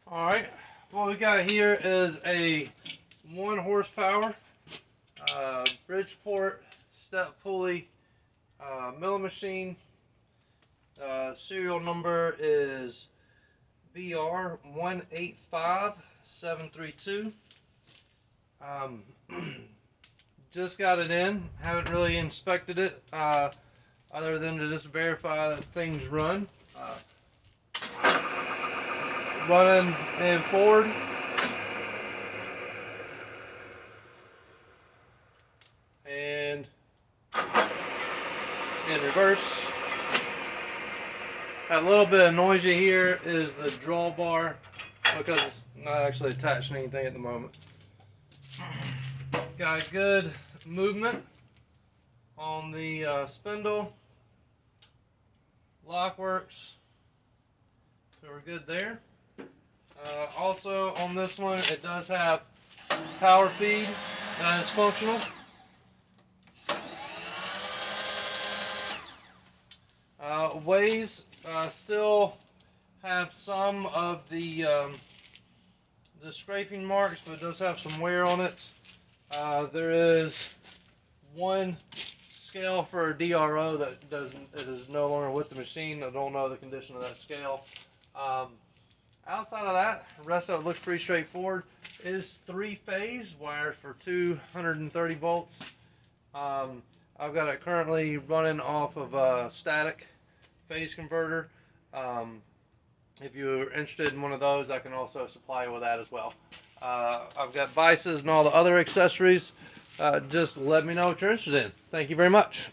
Alright, what we got here is a 1 horsepower Bridgeport step pulley milling machine. Serial number is BR185732. Just got it in, haven't really inspected it other than to just verify that things run. Running and forward. And in reverse. That little bit of noise you hear is the drawbar because it's not actually attached to anything at the moment. Got good movement on the spindle. Lock works. So we're good there. Also on this one, it does have power feed that is functional. Ways still have some of the scraping marks, but it does have some wear on it. There is one scale for a DRO that it is no longer with the machine. I don't know the condition of that scale. Outside of that, the rest of it looks pretty straightforward. It is 3-phase wired for 230 volts. I've got it currently running off of a static phase converter. If you're interested in one of those, I can also supply you with that as well. I've got Vises and all the other accessories. Just let me know what you're interested in. Thank you very much.